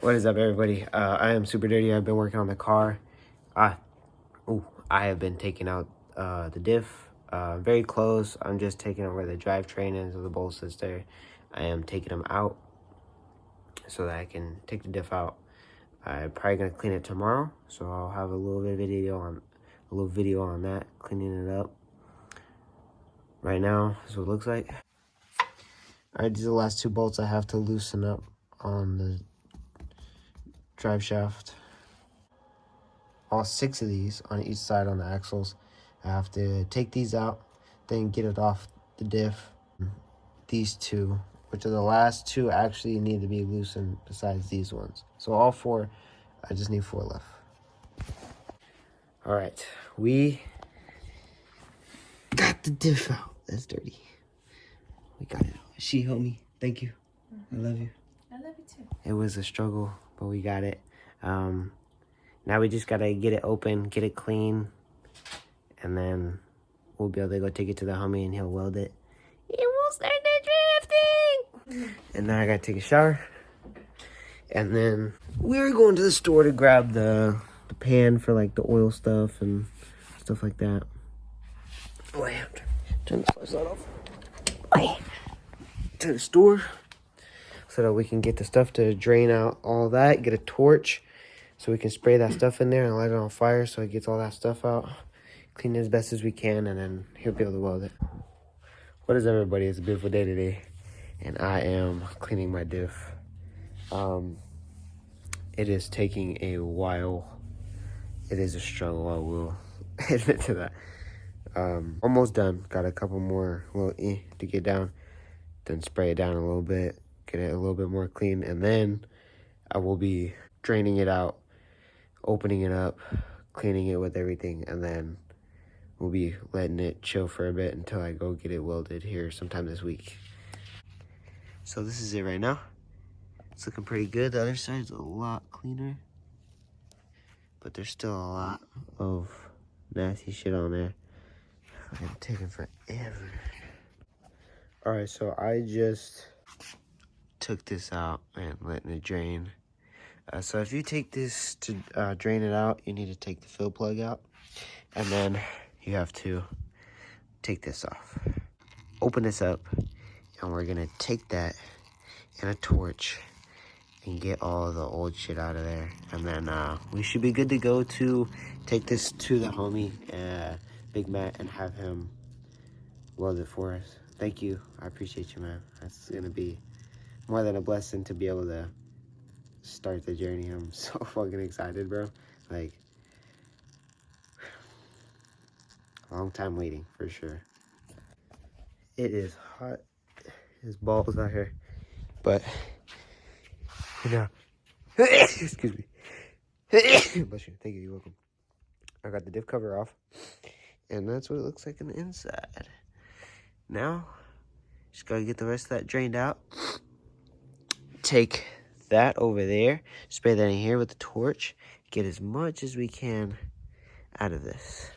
What is up, everybody? I am super dirty. I've been working on the car. I have been taking out the diff. Very close. I'm just taking out where the drivetrain is, or the bolts that's there. I am taking them out so that I can take the diff out. I'm probably gonna clean it tomorrow, so I'll have a little video on that, cleaning it up. Right now, this is what it looks like. All right, these are the last 2 bolts I have to loosen up on the drive shaft. All 6 of these on each side on the axles. I have to take these out, then get it off the diff. These 2, which are the last 2, actually need to be loosened besides these ones. So all 4, I just need 4 left. All right, we got the diff out. That's dirty. We got it out. She helped me. Thank you. I love you. I love you too. It was a struggle, but we got it. Now we just gotta get it open, get it clean, and then we'll be able to go take it to the homie and he'll weld it. And we'll start the drifting! And then I gotta take a shower. And then we're going to the store to grab the pan for like the oil stuff and stuff like that. Oh, I have to turn the flashlight off. To the store so that we can get the stuff to drain out all that, get a torch so we can spray that stuff in there and light it on fire so it gets all that stuff out, clean it as best as we can, and then he'll be able to weld it. What is everybody? It's a beautiful day today, and I am cleaning my diff. It is taking a while. It is a struggle, I will admit to that. Almost done. Got a couple more little to get down, then spray it down a little bit, get it a little bit more clean, and then I will be draining it out, opening it up, cleaning it with everything, and then we'll be letting it chill for a bit until I go get it welded here sometime this week. So this is it right now. It's looking pretty good. The other side's a lot cleaner, but there's still a lot of nasty shit on there. It's taking forever. All right, so I just took this out and letting it drain. So if you take this to drain it out, you need to take the fill plug out, and then you have to take this off. Open this up, and we're gonna take that in a torch and get all the old shit out of there, and then we should be good to go to take this to the homie, Big Matt, and have him weld it for us. Thank you. I appreciate you, man. That's gonna be more than a blessing to be able to start the journey. I'm so fucking excited, bro. Like, long time waiting for sure. It is hot as balls out here, but you know, excuse me. Bless you. Thank you. You're welcome. I got the diff cover off, and that's what it looks like on the inside. Now, just gotta get the rest of that drained out. Take that over there, spray that in here with the torch, get as much as we can out of this,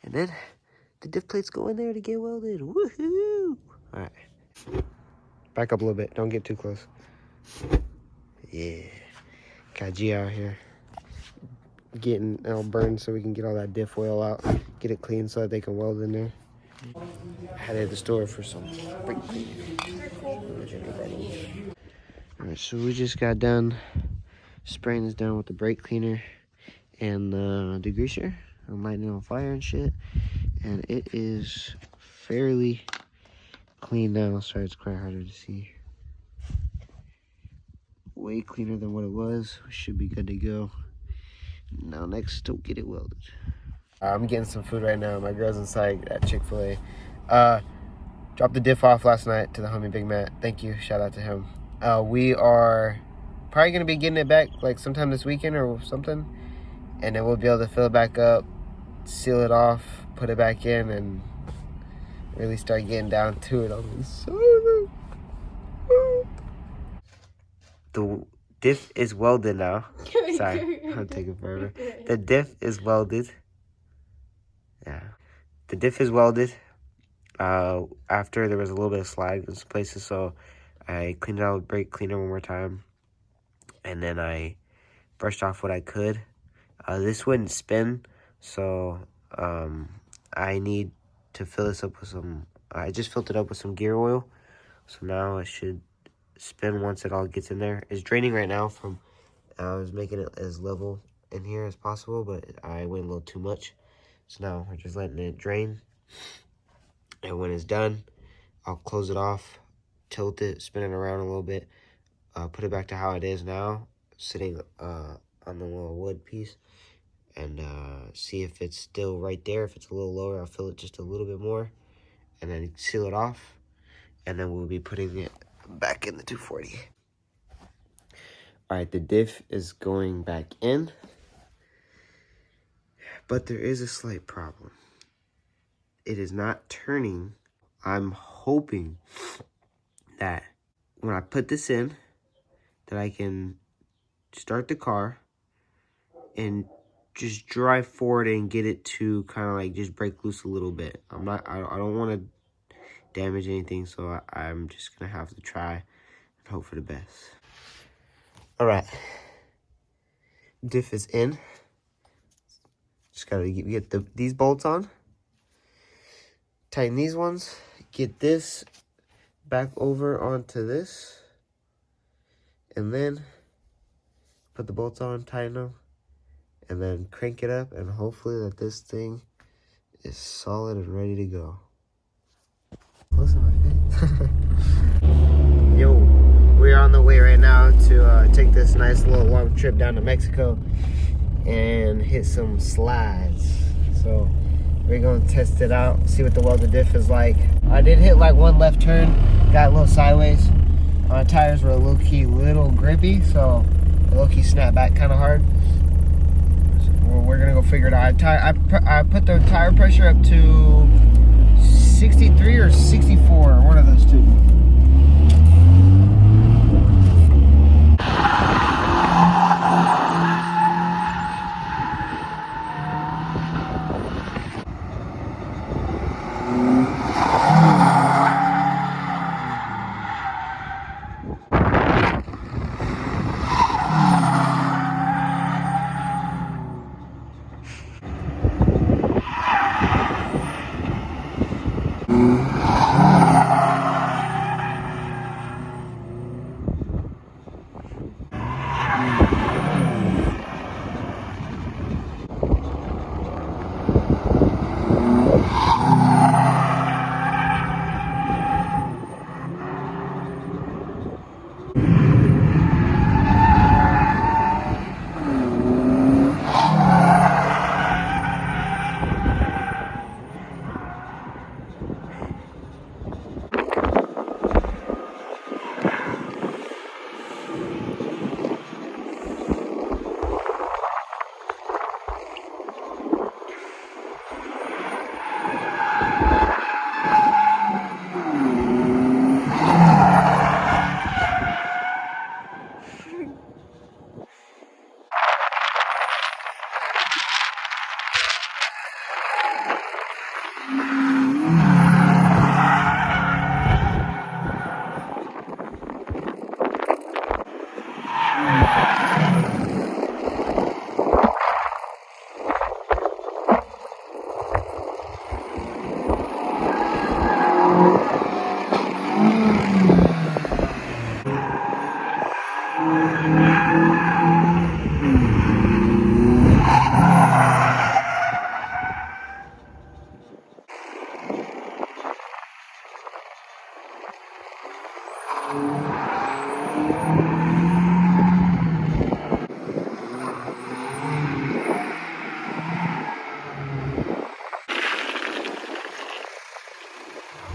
and then the diff plates go in there to get welded. Woohoo! All right, back up a little bit. Don't get too close. Yeah, got G out here getting it all burned so we can get all that diff oil out, get it clean so that they can weld in there. I had it at the store for some brake cleaning. Alright, so we just got done spraying this down with the brake cleaner and the degreaser. I'm lighting it on fire and shit, and it is fairly clean now. Sorry, it's quite harder to see. Way cleaner than what it was. We should be good to go. Now next, to get it welded. I'm getting some food right now. My girl's inside at Chick-fil-A. Dropped the diff off last night to the homie Big Matt. Thank you. Shout out to him. We are probably going to be getting it back like sometime this weekend or something. And then we'll be able to fill it back up, seal it off, put it back in, and really start getting down to it. The diff is welded now. Sorry, I'm taking forever. The diff is welded. Yeah. The diff is welded. After there was a little bit of slag in some places, so I cleaned it out with brake cleaner one more time. and then I brushed off what I could. This wouldn't spin, so I need to fill this up with some, I just filled it up with some gear oil, so now it should spin once it all gets in there. It's draining right now from, I was making it as level in here as possible, but I went a little too much. So now we're just letting it drain. And when it's done, I'll close it off, tilt it, spin it around a little bit, put it back to how it is now, sitting on the little wood piece, and see if it's still right there. If it's a little lower, I'll fill it just a little bit more, and then seal it off, and then we'll be putting it back in the 240. All right, the diff is going back in, but there is a slight problem. It is not turning. I'm hoping that when I put this in, that I can start the car and just drive forward and get it to kind of like just break loose a little bit. I don't want to damage anything, so I'm just gonna have to try and hope for the best. All right, diff is in. Just gotta get these bolts on, tighten these ones, get this back over onto this, and then put the bolts on, tighten them, and then crank it up, and hopefully that this thing is solid and ready to go. Yo, we're on the way right now to take this nice little long trip down to Mexico and hit some slides. So we're gonna test it out, see what the welded diff is like. I did hit like one left turn, got a little sideways. My tires were low-key little grippy, so low-key snapped back kind of hard. So we're gonna go figure it out. I put the tire pressure up to 63 or 64, one of those two.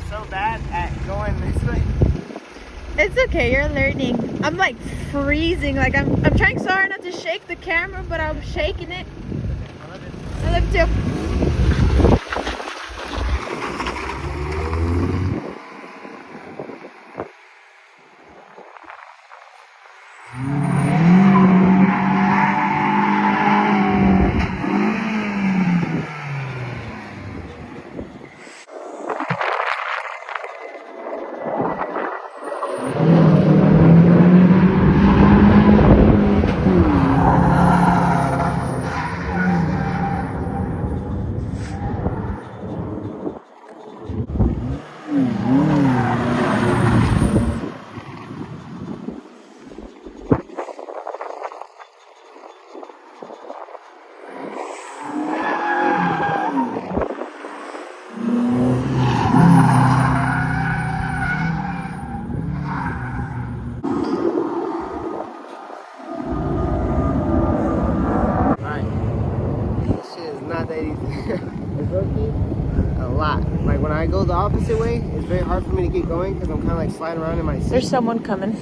So bad at going this way. It's okay, you're learning. I'm like freezing. Like I'm trying so hard not to shake the camera, but I'm shaking it. I love it. I love it too. lot. Like when I go the opposite way, it's very hard for me to keep going because I'm kind of like sliding around in my seat. There's someone coming.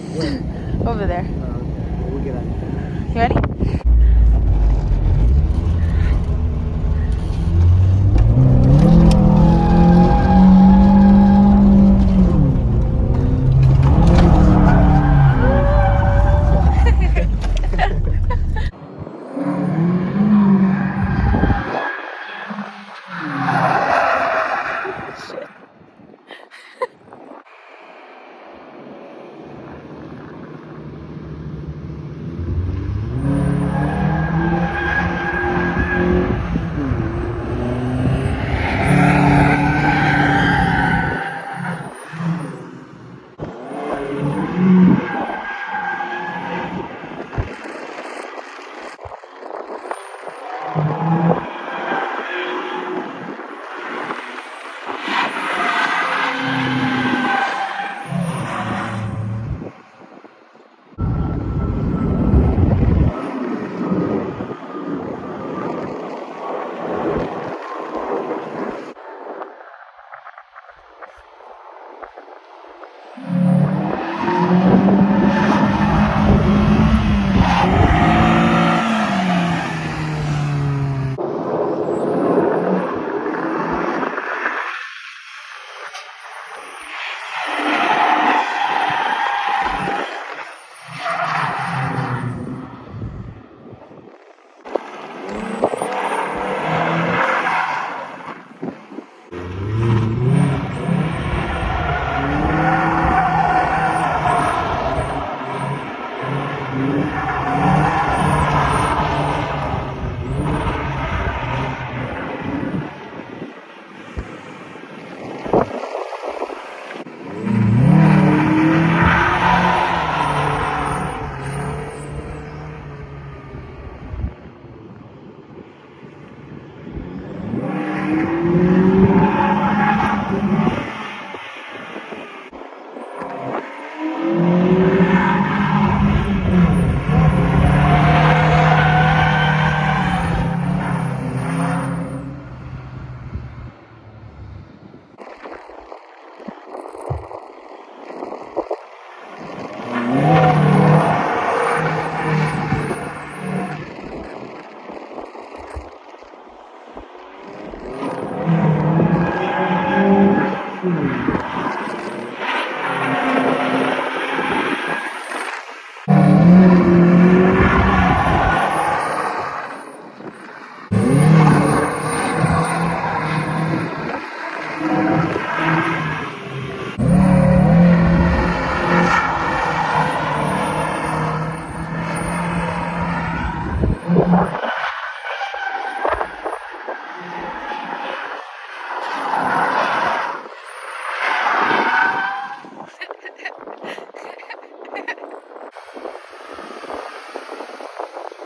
Over there. Okay. Well, we'll get out of here. You ready?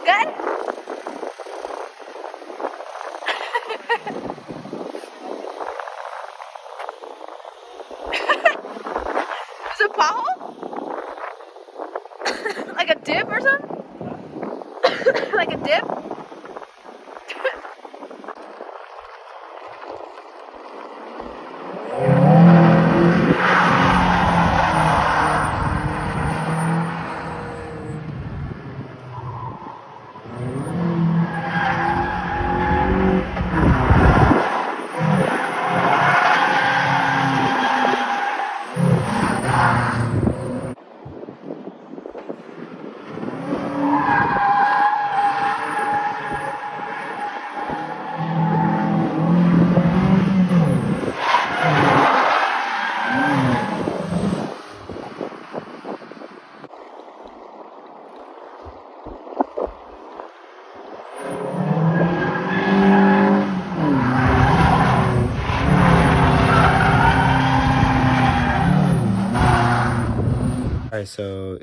Good? Is it pothole? Like a dip or something? Like a dip? All right, so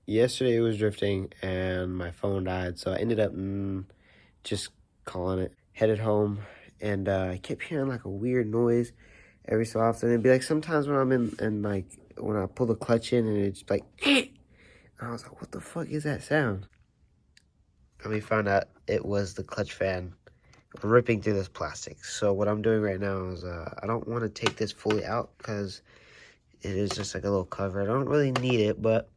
yesterday it was drifting and my phone died, so I ended up just calling it. Headed home, and I kept hearing like a weird noise every so often. It'd be like sometimes when I'm in like when I pull the clutch in and it's like, and I was like, what the fuck is that sound? And we found out it was the clutch fan ripping through this plastic. So what I'm doing right now is I don't want to take this fully out because it is just like a little cover. I don't really need it, but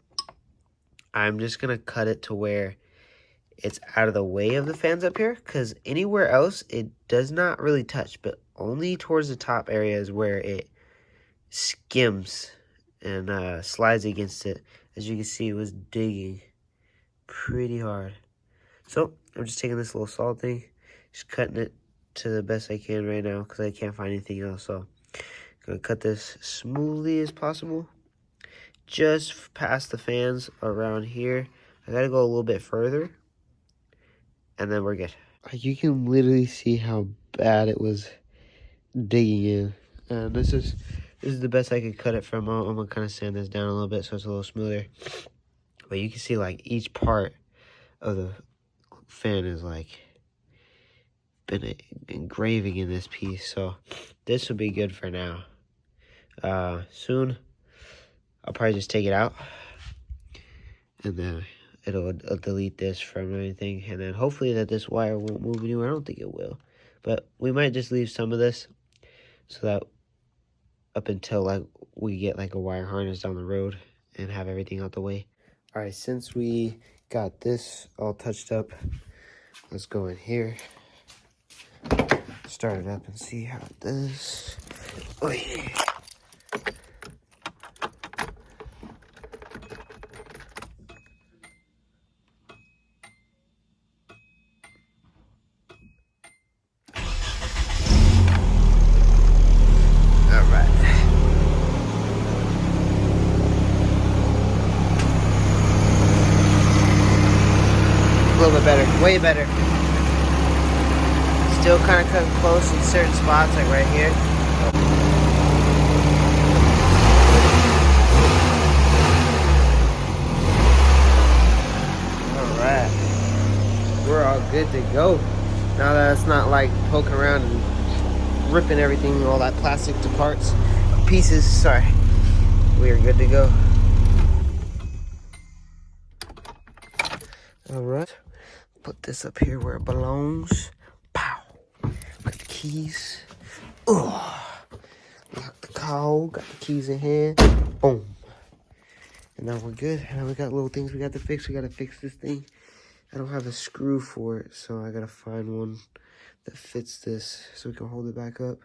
I'm just going to cut it to where it's out of the way of the fans up here, because anywhere else it does not really touch, but only towards the top areas where it skims and slides against it. As you can see, it was digging pretty hard. So I'm just taking this little saw thing, just cutting it to the best I can right now because I can't find anything else. So I'm gonna cut this smoothly as possible, just past the fans around here. I gotta go a little bit further, and then we're good. You can literally see how bad it was digging in. And this is the best I could cut it from. I'm gonna kind of sand this down a little bit so it's a little smoother. But you can see like each part of the fan is like been engraving in this piece. So this will be good for now. Soon I'll probably just take it out, and then it'll delete this from anything, and then hopefully that this wire won't move anywhere. I don't think it will, but we might just leave some of this so that up until like we get like a wire harness down the road and have everything out the way. All right, since we got this all touched up, let's go in here, start it up and see how it does. Oh yeah. A little bit better, way better. Still kind of cutting close in certain spots, like right here. Alright, we're all good to go. Now that it's not like poking around and ripping everything, all that plastic to parts, pieces, sorry. We are good to go. Alright, put this up here where it belongs. Pow! Got the keys. Oh, lock the car, got the keys in hand. Boom. And now we're good. And we got little things we got to fix. We got to fix this thing. I don't have a screw for it, so I got to find one that fits this so we can hold it back up.